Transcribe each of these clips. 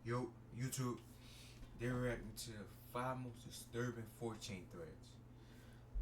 Yo, YouTube, they're reacting to the 5 most disturbing 4chan threads.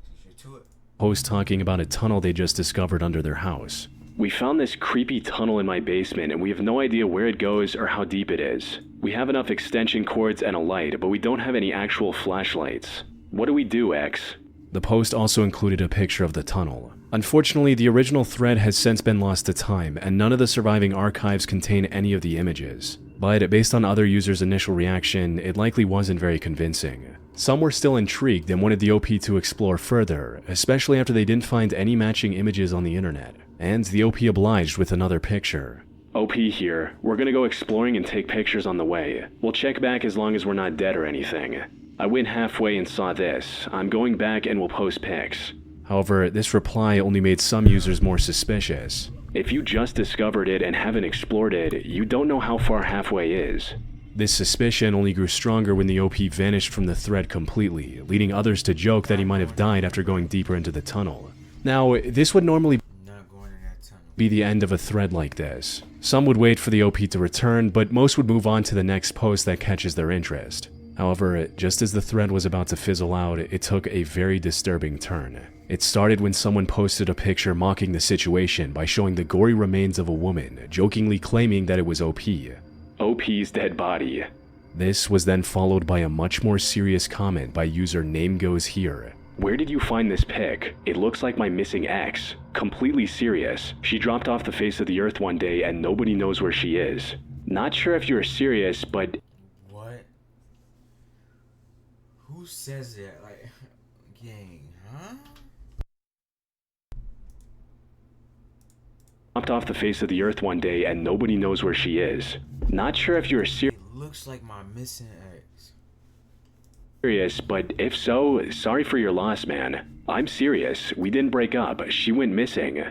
So share to it. Post talking about a tunnel they just discovered under their house. We found this creepy tunnel in my basement and we have no idea where it goes or how deep it is. We have enough extension cords and a light, but we don't have any actual flashlights. What do we do, X? The post also included a picture of the tunnel. Unfortunately, the original thread has since been lost to time, and none of the surviving archives contain any of the images. But based on other users' initial reaction, it likely wasn't very convincing. Some were still intrigued and wanted the OP to explore further, especially after they didn't find any matching images on the internet. And the OP obliged with another picture. OP here. We're gonna go exploring and take pictures on the way. We'll check back as long as we're not dead or anything. I went halfway and saw this. I'm going back and we'll post pics. However, this reply only made some users more suspicious. If you just discovered it and haven't explored it, you don't know how far halfway is. This suspicion only grew stronger when the OP vanished from the thread completely, leading others to joke that he might have died after going deeper into the tunnel. Now, this would normally be the end of a thread like this. Some would wait for the OP to return, but most would move on to the next post that catches their interest. However, just as the thread was about to fizzle out, it took a very disturbing turn. It started when someone posted a picture mocking the situation by showing the gory remains of a woman, jokingly claiming that it was OP. OP's dead body. This was then followed by a much more serious comment by user Name Goes Here. Where did you find this pic? It looks like my missing ex. Completely serious. She dropped off the face of the earth one day and nobody knows where she is. Not sure if you're serious, but... What? Who says that? Like, gang, huh? Dropped off the face of the earth one day and nobody knows where she is. Not sure if you're serious. It looks like my missing ex. But if so, sorry for your loss, man. I'm serious. We didn't break up. She went missing.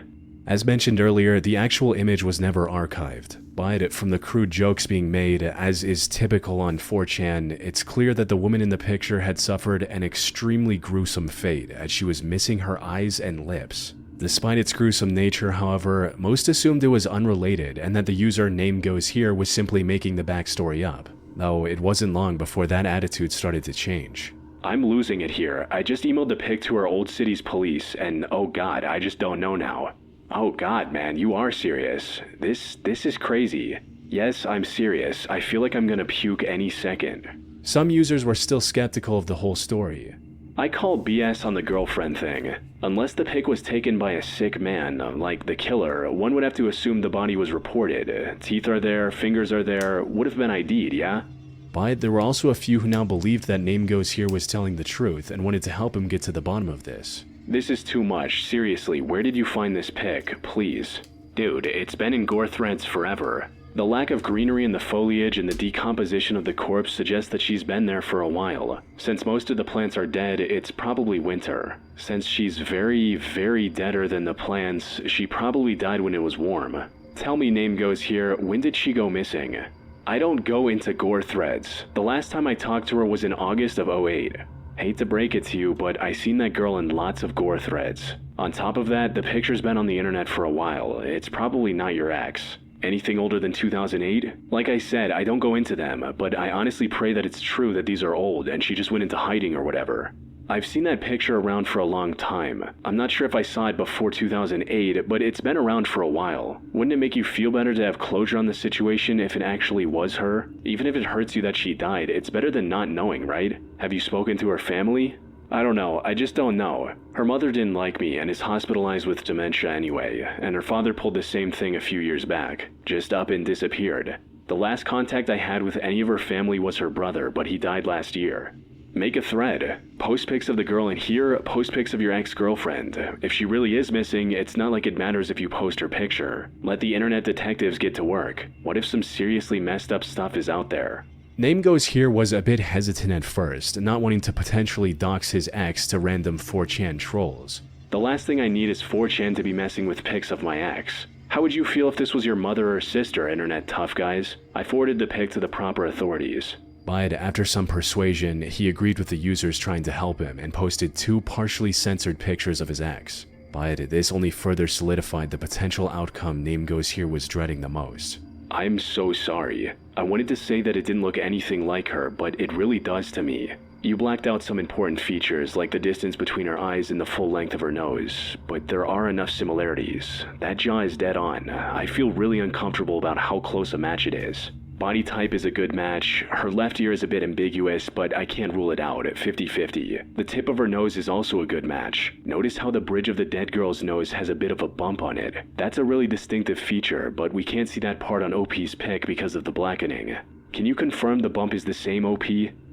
As mentioned earlier, the actual image was never archived. But from the crude jokes being made, as is typical on 4chan, it's clear that the woman in the picture had suffered an extremely gruesome fate as she was missing her eyes and lips. Despite its gruesome nature, however, most assumed it was unrelated and that the user Name Goes Here was simply making the backstory up. Though it wasn't long before that attitude started to change. I'm losing it here. I just emailed the pic to our old city's police and oh god, I just don't know now. Oh god, man, you are serious. This is crazy. Yes, I'm serious. I feel like I'm gonna puke any second. Some users were still skeptical of the whole story. I call BS on the girlfriend thing. Unless the pic was taken by a sick man, like the killer, one would have to assume the body was reported. Teeth are there, fingers are there, would have been ID'd, yeah? But there were also a few who now believed that Name Goes Here was telling the truth and wanted to help him get to the bottom of this. This is too much, seriously, where did you find this pic, please? Dude, it's been in gore threads forever. The lack of greenery in the foliage and the decomposition of the corpse suggests that she's been there for a while. Since most of the plants are dead, it's probably winter. Since she's very, very deader than the plants, she probably died when it was warm. Tell me, Name Goes Here, when did she go missing? I don't go into gore threads. The last time I talked to her was in August of '08. Hate to break it to you, but I seen that girl in lots of gore threads. On top of that, the picture's been on the internet for a while. It's probably not your ex. Anything older than 2008? Like I said, I don't go into them, but I honestly pray that it's true that these are old and she just went into hiding or whatever. I've seen that picture around for a long time. I'm not sure if I saw it before 2008, but it's been around for a while. Wouldn't it make you feel better to have closure on the situation if it actually was her? Even if it hurts you that she died, it's better than not knowing, right? Have you spoken to her family? I don't know, I just don't know. Her mother didn't like me and is hospitalized with dementia anyway, and her father pulled the same thing a few years back, just up and disappeared. The last contact I had with any of her family was her brother, but he died last year. Make a thread. Post pics of the girl in here, post pics of your ex-girlfriend. If she really is missing, it's not like it matters if you post her picture. Let the internet detectives get to work. What if some seriously messed up stuff is out there? Name Goes Here was a bit hesitant at first, not wanting to potentially dox his ex to random 4chan trolls. The last thing I need is 4chan to be messing with pics of my ex. How would you feel if this was your mother or sister, internet tough guys? I forwarded the pic to the proper authorities. But after some persuasion, he agreed with the users trying to help him and posted 2 partially censored pictures of his ex. But this only further solidified the potential outcome Name Goes Here was dreading the most. I'm so sorry. I wanted to say that it didn't look anything like her, but it really does to me. You blacked out some important features, like the distance between her eyes and the full length of her nose, but there are enough similarities. That jaw is dead on. I feel really uncomfortable about how close a match it is. Body type is a good match. Her left ear is a bit ambiguous, but I can't rule it out at 50-50. The tip of her nose is also a good match. Notice how the bridge of the dead girl's nose has a bit of a bump on it. That's a really distinctive feature, but we can't see that part on OP's pic because of the blackening. Can you confirm the bump is the same, OP?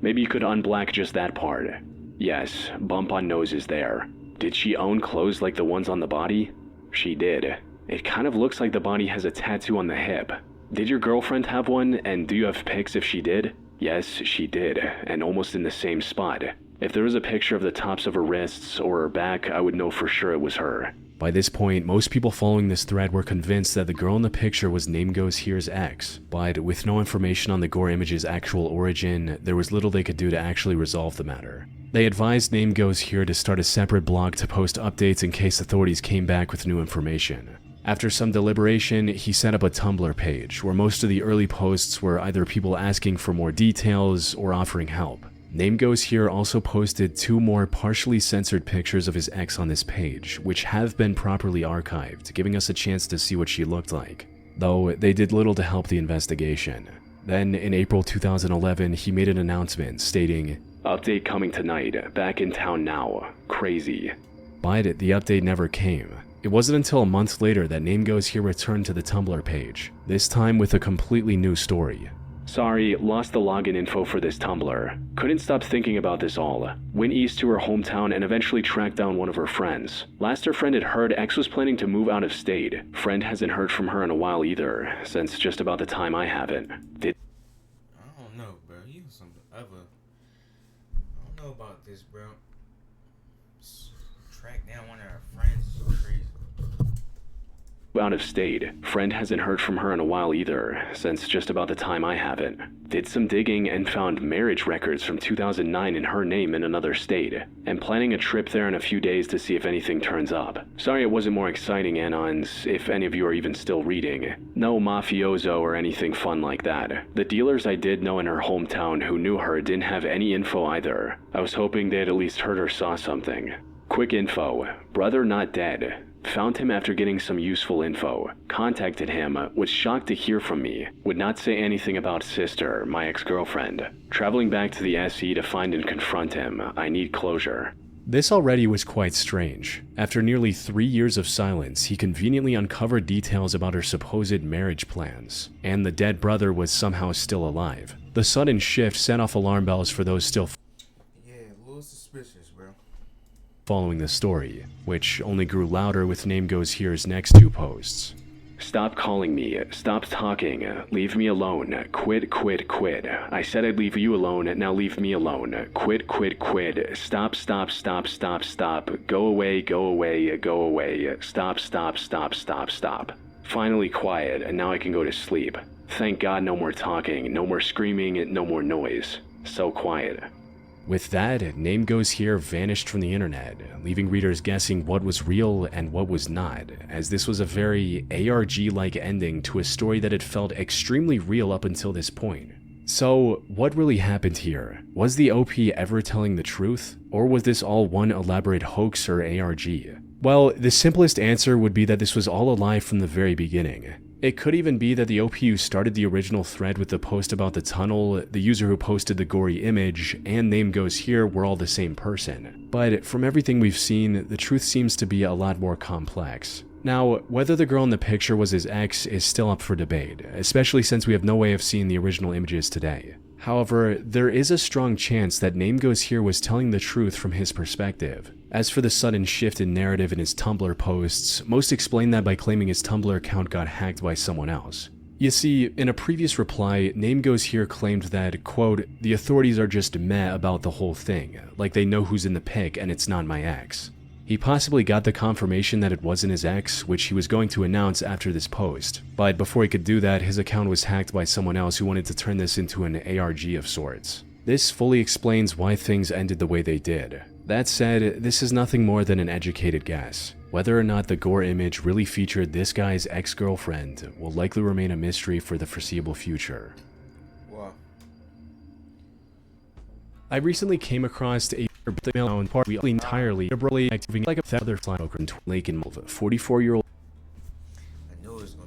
Maybe you could unblack just that part. Yes, bump on nose is there. Did she own clothes like the ones on the body? She did. It kind of looks like the body has a tattoo on the hip. Did your girlfriend have one, and do you have pics if she did? Yes, she did, and almost in the same spot. If there was a picture of the tops of her wrists or her back, I would know for sure it was her. By this point, most people following this thread were convinced that the girl in the picture was Name Goes Here's ex, but with no information on the gore image's actual origin, there was little they could do to actually resolve the matter. They advised Name Goes Here to start a separate blog to post updates in case authorities came back with new information. After some deliberation, he set up a Tumblr page where most of the early posts were either people asking for more details or offering help. Name Goes Here also posted 2 more partially censored pictures of his ex on this page, which have been properly archived, giving us a chance to see what she looked like, though they did little to help the investigation. Then, in April 2011, he made an announcement stating, "Update coming tonight, back in town now, crazy." But the update never came. It wasn't until a month later that Name Goes Here returned to the Tumblr page, this time with a completely new story. "Sorry, lost the login info for this Tumblr. Couldn't stop thinking about this all. Went east to her hometown and eventually tracked down one of her friends. Last her friend had heard, ex was planning to move out of state. Friend hasn't heard from her in a while either, since just about the time I haven't. I don't know, bro. You some other. I don't know about this, bro. Track down one of her friends is crazy. Out of state. Friend hasn't heard from her in a while either, since just about the time I haven't. Did some digging and found marriage records from 2009 in her name in another state. And planning a trip there in a few days to see if anything turns up. Sorry it wasn't more exciting, Anons, if any of you are even still reading. No mafioso or anything fun like that. The dealers I did know in her hometown who knew her didn't have any info either. I was hoping they'd at least heard or saw something. Quick info. Brother not dead. Found him after getting some useful info. Contacted him, was shocked to hear from me. Would not say anything about sister, my ex-girlfriend. Traveling back to the SE to find and confront him. I need closure." This already was quite strange. After nearly 3 years of silence, he conveniently uncovered details about her supposed marriage plans, and the dead brother was somehow still alive. The sudden shift set off alarm bells for those still A little suspicious, bro. Following the story, which only grew louder with Name Goes Here's next 2 posts. "Stop calling me, stop talking, leave me alone, quit, quit, quit. I said I'd leave you alone, now leave me alone, quit, quit, quit, stop, stop, stop, stop, stop, go away, go away, go away, stop, stop, stop, stop, stop. Finally quiet, and now I can go to sleep. Thank God no more talking, no more screaming, no more noise. So quiet." With that, Name Goes Here vanished from the internet, leaving readers guessing what was real and what was not, as this was a very ARG-like ending to a story that had felt extremely real up until this point. So, what really happened here? Was the OP ever telling the truth? Or was this all one elaborate hoax or ARG? Well, the simplest answer would be that this was all a lie from the very beginning. It could even be that the OP who started the original thread with the post about the tunnel, the user who posted the gory image, and Name Goes Here were all the same person. But from everything we've seen, the truth seems to be a lot more complex. Now, whether the girl in the picture was his ex is still up for debate, especially since we have no way of seeing the original images today. However, there is a strong chance that Name Goes Here was telling the truth from his perspective. As for the sudden shift in narrative in his Tumblr posts, most explain that by claiming his Tumblr account got hacked by someone else. You see, in a previous reply, Name Goes Here claimed that, quote, "the authorities are just meh about the whole thing, like they know who's in the pic and it's not my ex." He possibly got the confirmation that it wasn't his ex, which he was going to announce after this post. But before he could do that, his account was hacked by someone else who wanted to turn this into an ARG of sorts. This fully explains why things ended the way they did. That said, this is nothing more than an educated guess. Whether or not the gore image really featured this guy's ex-girlfriend will likely remain a mystery for the foreseeable future. Wow. I recently came across a male partly entirely liberally acting like a other flyboker in Lake in 44-year-old.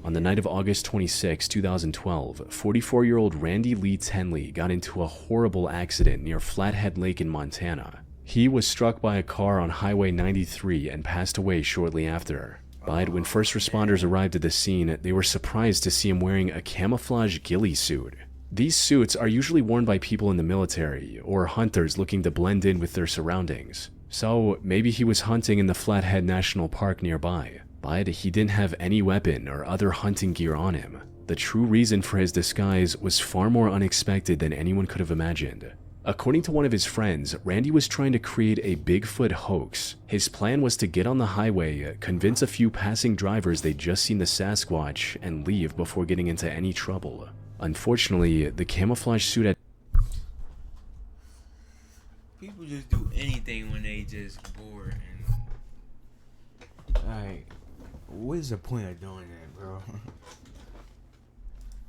On the night of August 26, 2012, 44-year-old Randy Lee Tenley got into a horrible accident near Flathead Lake in Montana. He was struck by a car on Highway 93 and passed away shortly after. But when first responders arrived at the scene, they were surprised to see him wearing a camouflage ghillie suit. These suits are usually worn by people in the military or hunters looking to blend in with their surroundings. So maybe he was hunting in the Flathead National Park nearby. But he didn't have any weapon or other hunting gear on him. The true reason for his disguise was far more unexpected than anyone could have imagined. According to one of his friends, Randy was trying to create a Bigfoot hoax. His plan was to get on the highway, convince a few passing drivers they'd just seen the Sasquatch, and leave before getting into any trouble. Unfortunately, the camouflage suit had... People just do anything when they just bored and... Like... What is the point of doing that, bro?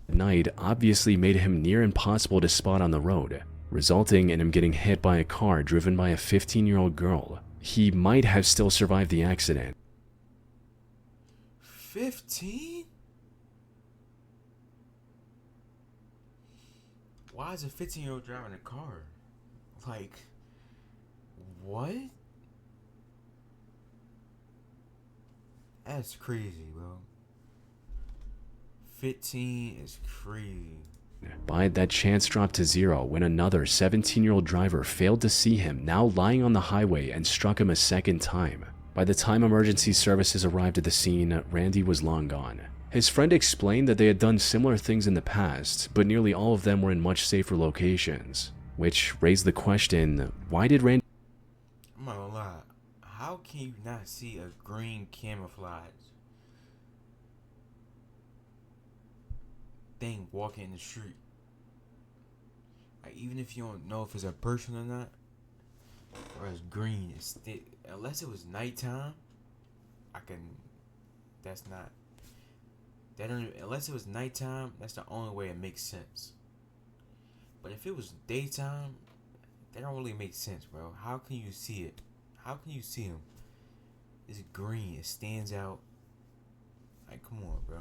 Night obviously made him near impossible to spot on the road, resulting in him getting hit by a car driven by a 15-year-old girl. He might have still survived the accident. 15? Why is a 15-year-old driving a car? Like, what? That's crazy, bro. 15 is crazy. But that chance dropped to zero when another 17-year-old driver failed to see him now lying on the highway and struck him a second time. By the time emergency services arrived at the scene, Randy was long gone. His friend explained that they had done similar things in the past, but nearly all of them were in much safer locations. Which raised the question, why did Randy... I'm not gonna lie. How can you not see a green camouflage thing walking in the street? Like, even if you don't know if it's a person or not, or it's green, unless it was nighttime, that's not, unless it was nighttime, that's the only way it makes sense. But if it was daytime, that don't really make sense, bro. How can you see it? How can you see him? It's green. It stands out. Like, come on, bro.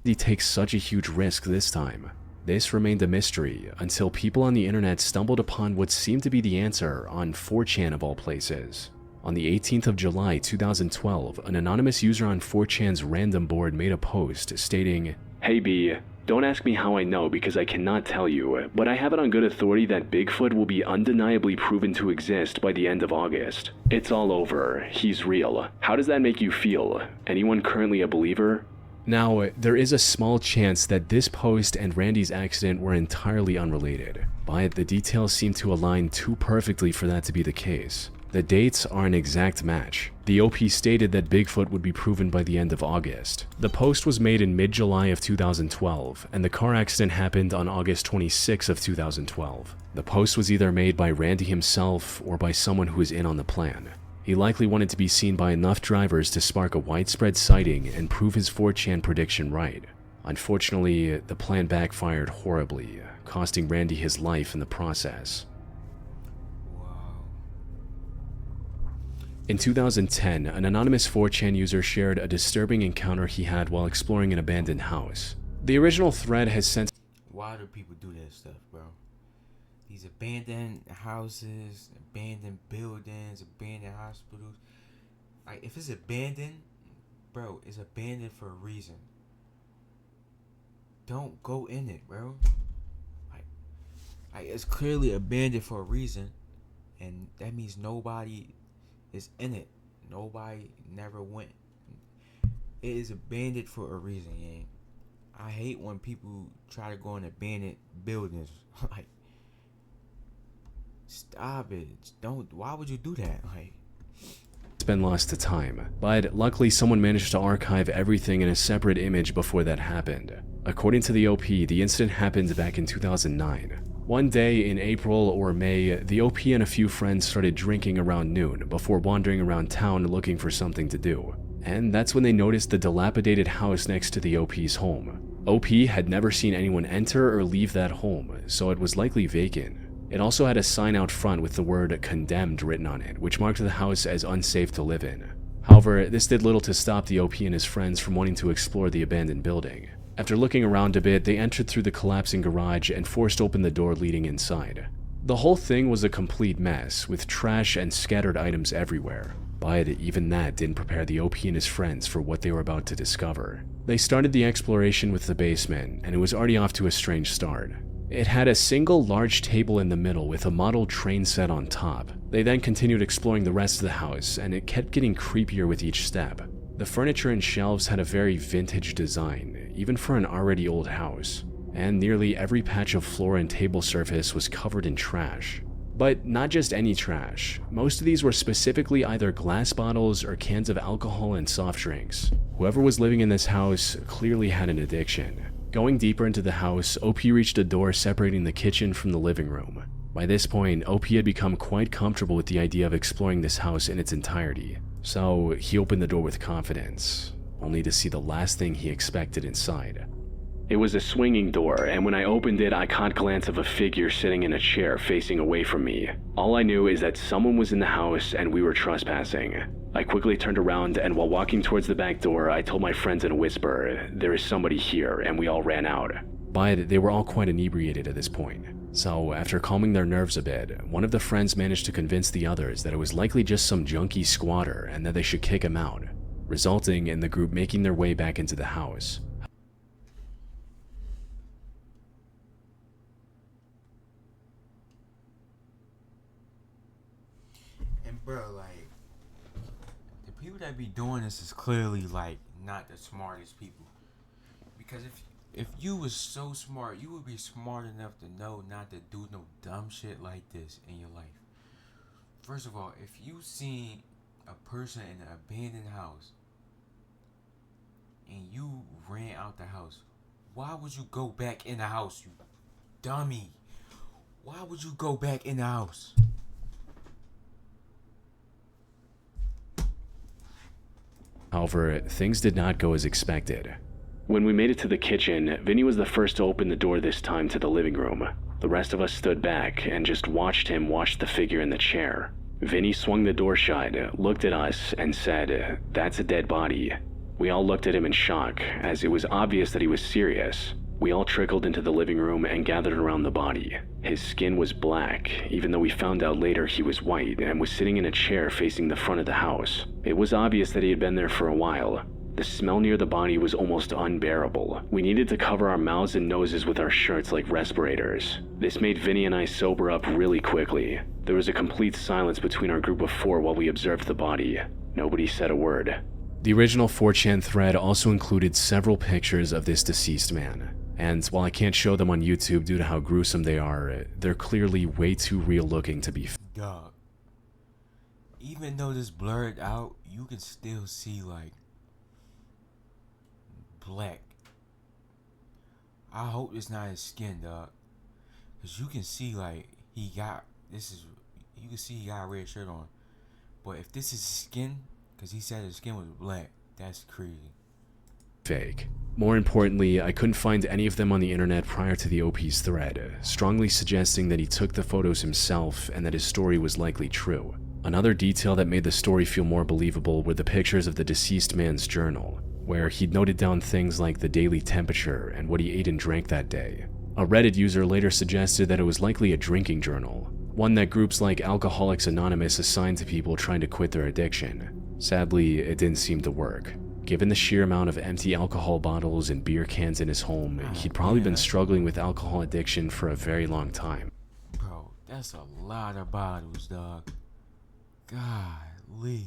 He takes such a huge risk this time? This remained a mystery until people on the internet stumbled upon what seemed to be the answer on 4chan of all places. On the 18th of July 2012, an anonymous user on 4chan's random board made a post stating, "Hey B, don't ask me how I know because I cannot tell you, but I have it on good authority that Bigfoot will be undeniably proven to exist by the end of August. It's all over. He's real. How does that make you feel? Anyone currently a believer?" Now, there is a small chance that this post and Randy's accident were entirely unrelated, but the details seem to align too perfectly for that to be the case. The dates are an exact match. The OP stated that Bigfoot would be proven by the end of August. The post was made in mid-July of 2012, and the car accident happened on August 26 of 2012. The post was either made by Randy himself or by someone who was in on the plan. He likely wanted to be seen by enough drivers to spark a widespread sighting and prove his 4chan prediction right. Unfortunately, the plan backfired horribly, costing Randy his life in the process. In 2010, an anonymous 4chan user shared a disturbing encounter he had while exploring an abandoned house. The original thread has since... Why do people do that stuff, bro? These abandoned houses, abandoned buildings, abandoned hospitals. Like, if it's abandoned, bro, it's abandoned for a reason. Don't go in it, bro. Like it's clearly abandoned for a reason, and that means nobody is in it. Nobody never went. It is abandoned for a reason, gang. I hate when people try to go in abandoned buildings. Like, stop it. Don't. Why would you do that? Like, just been lost to time, but luckily someone managed to archive everything in a separate image before that happened. According to the OP, the incident happened back in 2009. One day in April or May, the OP and a few friends started drinking around noon before wandering around town looking for something to do. And that's when they noticed the dilapidated house next to the OP's home. OP had never seen anyone enter or leave that home, so it was likely vacant. It also had a sign out front with the word condemned written on it, which marked the house as unsafe to live in. However, this did little to stop the OP and his friends from wanting to explore the abandoned building. After looking around a bit, they entered through the collapsing garage and forced open the door leading inside. The whole thing was a complete mess, with trash and scattered items everywhere. But even that didn't prepare the OP and his friends for what they were about to discover. They started the exploration with the basement, and it was already off to a strange start. It had a single large table in the middle with a model train set on top. They then continued exploring the rest of the house, and it kept getting creepier with each step. The furniture and shelves had a very vintage design, even for an already old house, and nearly every patch of floor and table surface was covered in trash. But not just any trash. Most of these were specifically either glass bottles or cans of alcohol and soft drinks. Whoever was living in this house clearly had an addiction. Going deeper into the house, OP reached a door separating the kitchen from the living room. By this point, OP had become quite comfortable with the idea of exploring this house in its entirety, so he opened the door with confidence, only to see the last thing he expected inside. It was a swinging door, and when I opened it, I caught a glance of a figure sitting in a chair facing away from me. All I knew is that someone was in the house and we were trespassing. I quickly turned around, and while walking towards the back door, I told my friends in a whisper, "There is somebody here," and we all ran out. But they were all quite inebriated at this point. So after calming their nerves a bit, one of the friends managed to convince the others that it was likely just some junkie squatter and that they should kick him out, resulting in the group making their way back into the house. And bro, like, the people that be doing this is clearly like not the smartest people. Because if you was so smart, you would be smart enough to know not to do no dumb shit like this in your life. First of all, if you seen a person in an abandoned house and you ran out the house, why would you go back in the house, you dummy? Why would you go back in the house? However, things did not go as expected. When we made it to the kitchen, Vinny was the first to open the door this time to the living room. The rest of us stood back and just watched him watch the figure in the chair. Vinny swung the door shut, looked at us, and said, "That's a dead body." We all looked at him in shock, as it was obvious that he was serious. We all trickled into the living room and gathered around the body. His skin was black, even though we found out later he was white and was sitting in a chair facing the front of the house. It was obvious that he had been there for a while. The smell near the body was almost unbearable. We needed to cover our mouths and noses with our shirts like respirators. This made Vinny and I sober up really quickly. There was a complete silence between our group of four while we observed the body. Nobody said a word. The original 4chan thread also included several pictures of this deceased man. And while I can't show them on YouTube due to how gruesome they are, they're clearly way too real looking to be Dog. Even though this blurred out, you can still see like black. I hope it's not his skin, dog. Cause you can see like you can see he got a red shirt on. But if this is his skin, cause he said his skin was black, that's crazy. Fake. More importantly, I couldn't find any of them on the internet prior to the OP's thread, strongly suggesting that he took the photos himself and that his story was likely true. Another detail that made the story feel more believable were the pictures of the deceased man's journal, where he'd noted down things like the daily temperature and what he ate and drank that day. A Reddit user later suggested that it was likely a drinking journal, one that groups like Alcoholics Anonymous assigned to people trying to quit their addiction. Sadly, it didn't seem to work. Given the sheer amount of empty alcohol bottles and beer cans in his home, he'd probably been struggling with alcohol addiction for a very long time. Bro, that's a lot of bottles, dog. Golly.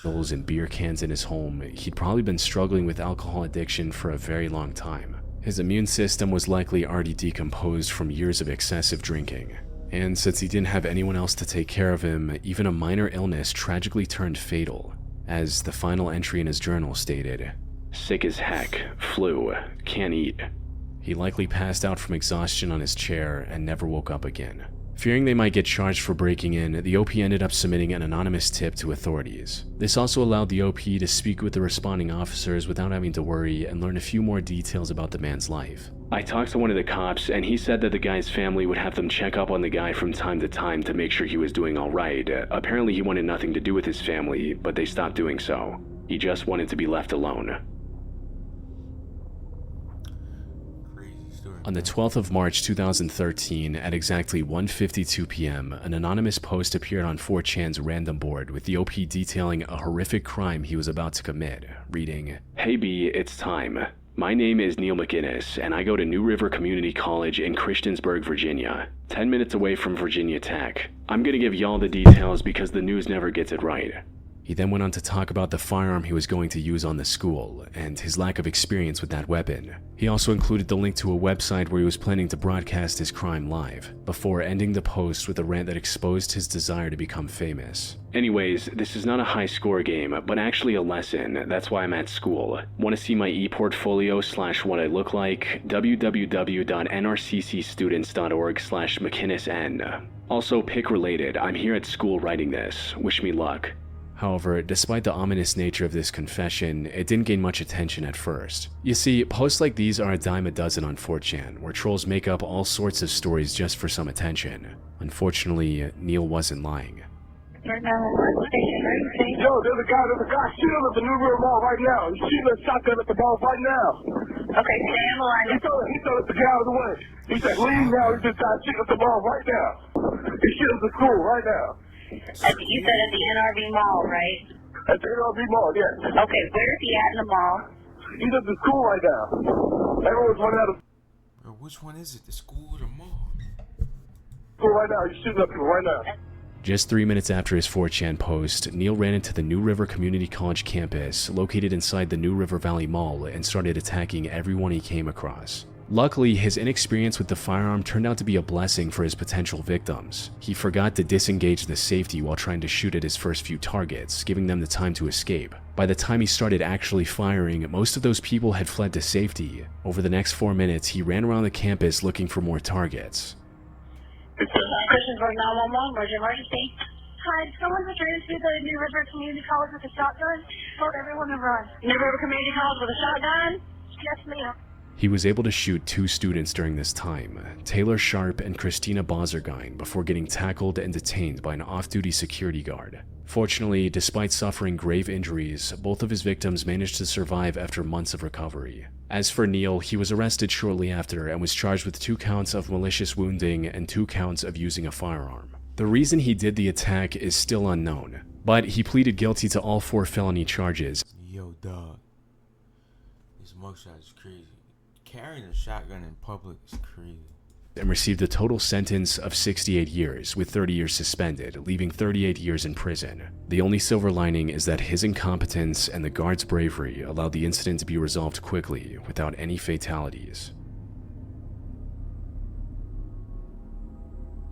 And beer cans in his home, he'd probably been struggling with alcohol addiction for a very long time. His immune system was likely already decomposed from years of excessive drinking. And since he didn't have anyone else to take care of him, even a minor illness tragically turned fatal, as the final entry in his journal stated, "Sick as heck, flu, can't eat." He likely passed out from exhaustion on his chair and never woke up again. Fearing they might get charged for breaking in, the OP ended up submitting an anonymous tip to authorities. This also allowed the OP to speak with the responding officers without having to worry and learn a few more details about the man's life. "I talked to one of the cops, and he said that the guy's family would have them check up on the guy from time to time to make sure he was doing alright. Apparently he wanted nothing to do with his family, but they stopped doing so. He just wanted to be left alone." On the 12th of March 2013, at exactly 1:52 p.m., an anonymous post appeared on 4chan's random board with the OP detailing a horrific crime he was about to commit, reading, "Hey B, it's time. My name is Neil McInnes, and I go to New River Community College in Christiansburg, Virginia, 10 minutes away from Virginia Tech. I'm gonna give y'all the details because the news never gets it right." He then went on to talk about the firearm he was going to use on the school, and his lack of experience with that weapon. He also included the link to a website where he was planning to broadcast his crime live, before ending the post with a rant that exposed his desire to become famous. "Anyways, this is not a high score game, but actually a lesson. That's why I'm at school. Want to see my e-portfolio / what I look like? www.nrccstudents.org/McInnesN. Also, pick related. I'm here at school writing this. Wish me luck." However, despite the ominous nature of this confession, it didn't gain much attention at first. You see, posts like these are a dime a dozen on 4chan, where trolls make up all sorts of stories just for some attention. Unfortunately, Neil wasn't lying. Yo, there's a guy shooting at the New River Mall right now. He's shooting a shotgun at the mall right now. Okay, stay on the line. He told us to get out of the way. He said, leave now, he just got shooting at the mall right now. He's shooting at the school right now. You said at the NRV Mall, right? At the NRV Mall, yes. Okay, where is he at in the mall? He's at the school right now. Everyone's running out of Bro, which one is it? The school or the mall? school right now. He's shooting up people right now. Just 3 minutes after his 4chan post, Neil ran into the New River Community College campus, located inside the New River Valley Mall, and started attacking everyone he came across. Luckily, his inexperience with the firearm turned out to be a blessing for his potential victims. He forgot to disengage the safety while trying to shoot at his first few targets, giving them the time to escape. By the time he started actually firing, most of those people had fled to safety. Over the next 4 minutes, he ran around the campus looking for more targets. Christiansburg 911, where's your emergency? Hi, someone's returned to the New River Community College with a shotgun. Told everyone to run. New River Community College with a shotgun? Yes, ma'am. He was able to shoot 2 students during this time, Taylor Sharp and Christina Bozergein, before getting tackled and detained by an off-duty security guard. Fortunately, despite suffering grave injuries, both of his victims managed to survive after months of recovery. As for Neil, he was arrested shortly after and was charged with 2 counts of malicious wounding and 2 counts of using a firearm. The reason he did the attack is still unknown, but he pleaded guilty to all 4 felony charges. Yo, dog. This mugshot is crazy. Carrying a shotgun in public is crazy. And received a total sentence of 68 years, with 30 years suspended, leaving 38 years in prison. The only silver lining is that his incompetence and the guard's bravery allowed the incident to be resolved quickly, without any fatalities.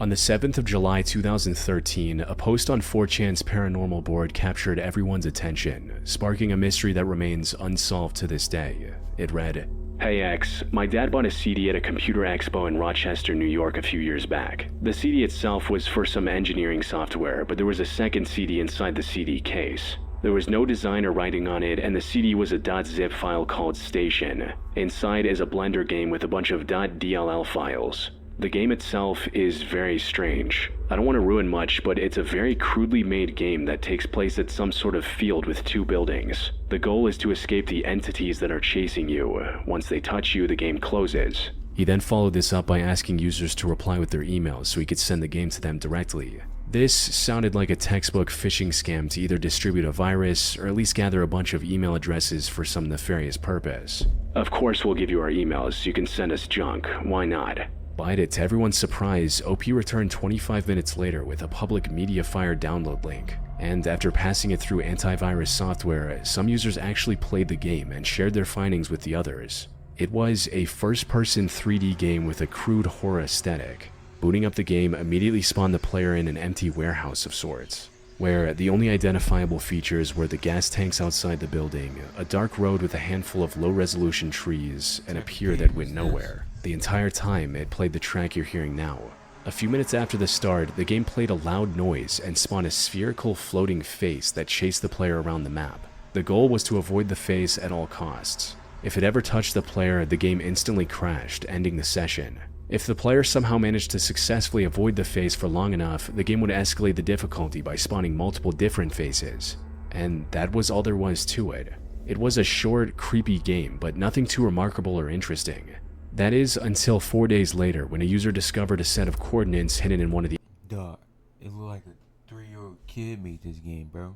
On the 7th of July 2013, a post on 4chan's paranormal board captured everyone's attention, sparking a mystery that remains unsolved to this day. It read, "Hey X, my dad bought a CD at a computer expo in Rochester, New York a few years back. The CD itself was for some engineering software, but there was a second CD inside the CD case. There was no design or writing on it, and the CD was a .zip file called Station. Inside is a Blender game with a bunch of .dll files. The game itself is very strange. I don't want to ruin much, but it's a very crudely made game that takes place at some sort of field with 2 buildings. The goal is to escape the entities that are chasing you. Once they touch you, the game closes." He then followed this up by asking users to reply with their emails so he could send the game to them directly. This sounded like a textbook phishing scam to either distribute a virus or at least gather a bunch of email addresses for some nefarious purpose. "Of course we'll give you our emails so you can send us junk. Why not?" But to everyone's surprise, OP returned 25 minutes later with a public MediaFire download link. And after passing it through antivirus software, some users actually played the game and shared their findings with the others. It was a first-person 3D game with a crude horror aesthetic. Booting up the game immediately spawned the player in an empty warehouse of sorts, where the only identifiable features were the gas tanks outside the building, a dark road with a handful of low-resolution trees, and a pier that went nowhere. The entire time, it played the track you're hearing now. A few minutes after the start, the game played a loud noise and spawned a spherical floating face that chased the player around the map. The goal was to avoid the face at all costs. If it ever touched the player, the game instantly crashed, ending the session. If the player somehow managed to successfully avoid the face for long enough, the game would escalate the difficulty by spawning multiple different faces. And that was all there was to it. It was a short, creepy game, but nothing too remarkable or interesting. That is, until 4 days later, when a user discovered a set of coordinates hidden in one of the— Dog, it looked like a 3-year-old kid made this game, bro.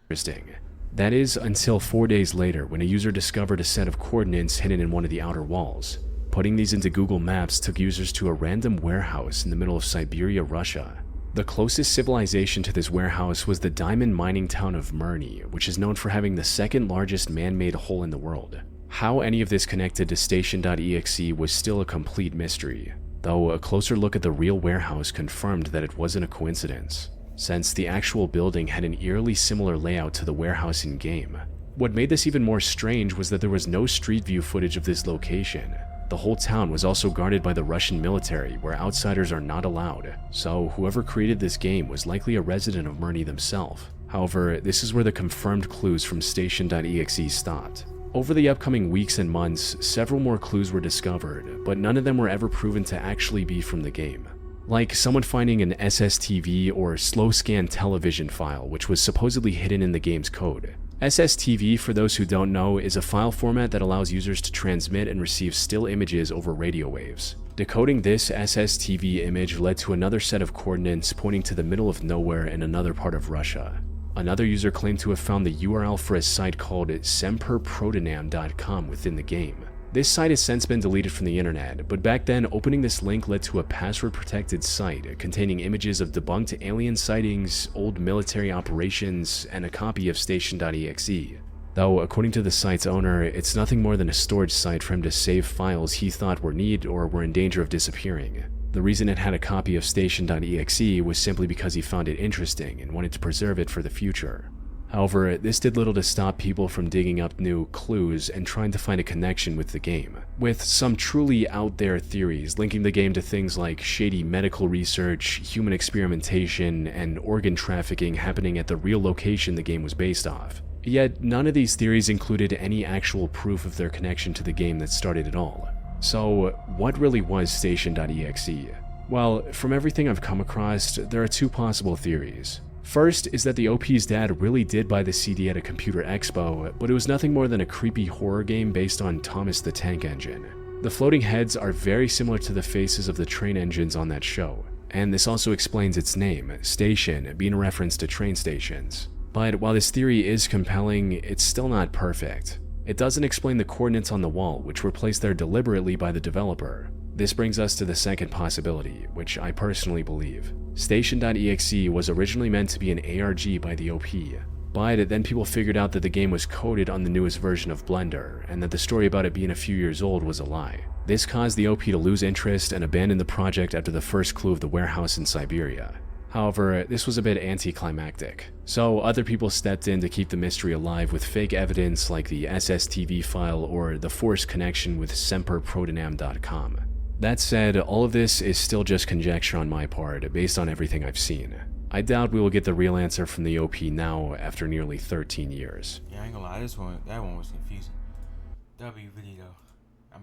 Interesting. That is, until 4 days later, when a user discovered a set of coordinates hidden in one of the outer walls. Putting these into Google Maps took users to a random warehouse in the middle of Siberia, Russia. The closest civilization to this warehouse was the diamond mining town of Mirny, which is known for having the second largest man-made hole in the world. How any of this connected to Station.exe was still a complete mystery, though a closer look at the real warehouse confirmed that it wasn't a coincidence, since the actual building had an eerily similar layout to the warehouse in-game. What made this even more strange was that there was no street view footage of this location. The whole town was also guarded by the Russian military, where outsiders are not allowed, so whoever created this game was likely a resident of Mirny themselves. However, this is where the confirmed clues from Station.exe stopped. Over the upcoming weeks and months, several more clues were discovered, but none of them were ever proven to actually be from the game. Like someone finding an SSTV or slow scan television file, which was supposedly hidden in the game's code. SSTV, for those who don't know, is a file format that allows users to transmit and receive still images over radio waves. Decoding this SSTV image led to another set of coordinates pointing to the middle of nowhere in another part of Russia. Another user claimed to have found the URL for a site called semperprotonam.com within the game. This site has since been deleted from the internet, but back then opening this link led to a password-protected site containing images of debunked alien sightings, old military operations, and a copy of Station.exe. Though, according to the site's owner, it's nothing more than a storage site for him to save files he thought were needed or were in danger of disappearing. The reason it had a copy of Station.exe was simply because he found it interesting and wanted to preserve it for the future. However, this did little to stop people from digging up new clues and trying to find a connection with the game, with some truly out there theories linking the game to things like shady medical research, human experimentation, and organ trafficking happening at the real location the game was based off. Yet, none of these theories included any actual proof of their connection to the game that started it all. So, what really was Station.exe? Well, from everything I've come across, there are two possible theories. First is that the OP's dad really did buy the CD at a computer expo, but it was nothing more than a creepy horror game based on Thomas the Tank Engine. The floating heads are very similar to the faces of the train engines on that show, and this also explains its name, Station, being a reference to train stations. But while this theory is compelling, it's still not perfect. It doesn't explain the coordinates on the wall, which were placed there deliberately by the developer. This brings us to the second possibility, which I personally believe. Station.exe was originally meant to be an ARG by the OP, but then people figured out that the game was coded on the newest version of Blender, and that the story about it being a few years old was a lie. This caused the OP to lose interest and abandon the project after the first clue of the warehouse in Siberia. However, this was a bit anticlimactic, so other people stepped in to keep the mystery alive with fake evidence like the SSTV file or the forced connection with semperprotonam.com. That said, all of this is still just conjecture on my part based on everything I've seen. I doubt we will get the real answer from the OP now after nearly 13 years. Yeah, I ain't gonna lie, that one was confusing. W video though.